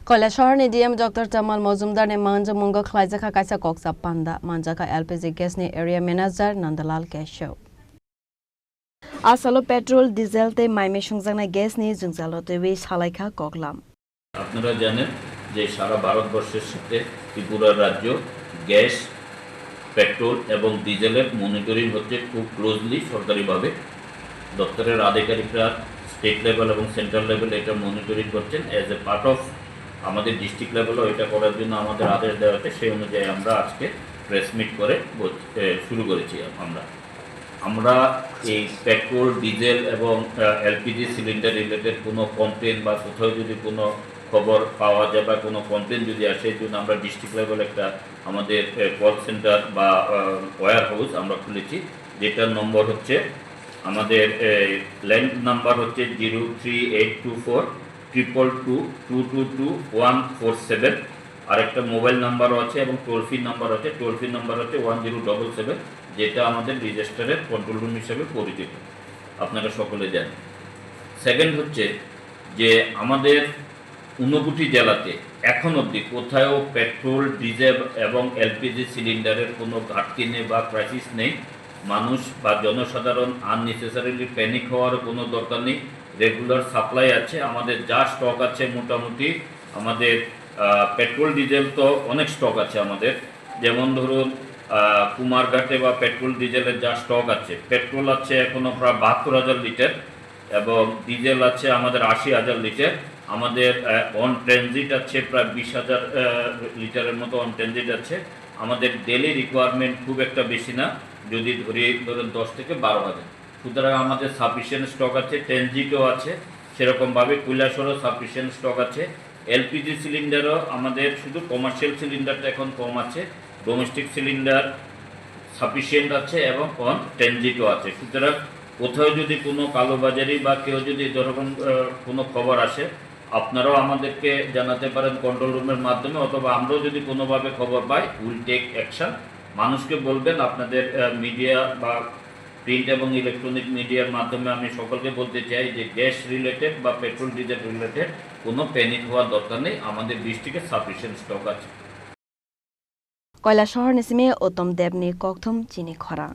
Kailashahar ni DM Dr. Jamal Mozumdar ni manja mungo khlaijaka kaisa koksa panda manjaka LPG gas ni area manager Nandalal Keshav. Asalo petrol diesel te maime sungjangna gas ni jungjalo te wi salaikha koklam. আপনারা জানেন যে সারা ভারতবর্ষের সাথে ত্রিপুরা রাজ্য gas petrol এবং ডিজেলের monitoring হচ্ছে খুব ক্লোজলি সরকারিভাবে দপ্তরের আধিকারিকরা স্টেট লেভেল এবং সেন্ট্রাল লেভেল এটা মনিটরিং করছেন অ্যাজ এ পার্ট অফ আমাদের ডিস্ট্রিক্ট লেভেলও এটা করার জন্য আমাদের আদেশ দেওয়া হচ্ছে সেই অনুযায়ী আমরা আজকে প্রেস মিট করে শুরু করেছি আমরা এই পেট্রোল ডিজেল এবং এলপিজি সিলিন্ডার রিলেটেড কোনো কমপ্লেন বা কোথাও যদি কোনো খবর পাওয়া যায় বা কোনো কমপ্লেন যদি আসে এই জন্য আমরা ডিস্ট্রিক্ট লেভেল একটা আমাদের কল সেন্টার বা ওয়্যার হাউস আমরা খুলেছি যেটার নম্বর হচ্ছে আমাদের ল্যান্ড নাম্বার হচ্ছে 0382422222147 আর একটা মোবাইল নাম্বারও আছে এবং টোল ফ্রি নাম্বার আছে টোল ফ্রি নাম্বার হচ্ছে 1077 যেটা আমাদের রেজিস্টারের কন্ট্রোল রুম হিসেবে পরিচিত আপনারা সকলে জানেন। সেকেন্ড হচ্ছে যে আমাদের 59টি জেলাতে এখন অবধি কোথাও পেট্রোল ডিজেল এবং এলপিজি সিলিন্ডারের কোনো ঘাটতি নেই বা ক্রাইসিস নেই। মানুষ বা জনসাধারণ আননেসেসারিলি প্যানিক হওয়ারও কোনো দরকার নেই। রেগুলার সাপ্লাই আছে, আমাদের যা স্টক আছে মোটামুটি আমাদের পেট্রোল ডিজেল তো অনেক স্টক আছে আমাদের, যেমন ধরুন কুমারঘাটে বা পেট্রোল ডিজেলের যা স্টক আছে, পেট্রোল আছে এখনও প্রায় 72,000 লিটার এবং ডিজেল আছে আমাদের 80,000 লিটার। আমাদের অন ট্রানজিট আছে প্রায় 20,000 লিটারের মতো অন ট্রানজিট আছে। আমাদের ডেলি রিকোয়ারমেন্ট খুব একটা বেশি না, যদি ধরুন 10 থেকে 12,000। সুতরাং আমাদের সাফিসিয়েন্ট স্টক আছে, ট্রানজিটও আছে, সেরকমভাবে কৈলাসহরও সাফিসিয়েন্ট স্টক আছে। এলপিজি সিলিন্ডারও আমাদের শুধু কমার্শিয়াল সিলিন্ডারটা এখন কম আছে, ডোমেস্টিক সিলিন্ডার সাফিসিয়েন্ট আছে এবং অন ট্রানজিটও আছে। সুতরাং কোথাও যদি কোনো কালোবাজারি বা কেউ যদি এরকম কোনো খবর আসে আপনারাও আমাদেরকে জানাতে পারেন কন্ট্রোল রুমের মাধ্যমে, অথবা আমরাও যদি কোনোভাবে খবর পাই উইল টেক অ্যাকশন। মানুষকে বলবেন, আপনাদের মিডিয়া বা প্রিন্ট এবং ইলেকট্রনিক মিডিয়ার মাধ্যমে আমি সকলকে বলতে চাই যে গ্যাস রিলেটেড বা পেট্রোল ডিজেল রিলেটেড কোনো প্যানিক হওয়ার দরকার নেই, আমাদের ডিস্ট্রিক্টে সাফিসিয়েন্ট স্টক আছে। কৈলাসহর নিসিমে ওতম দেবনি ককথম চিনি খরাং।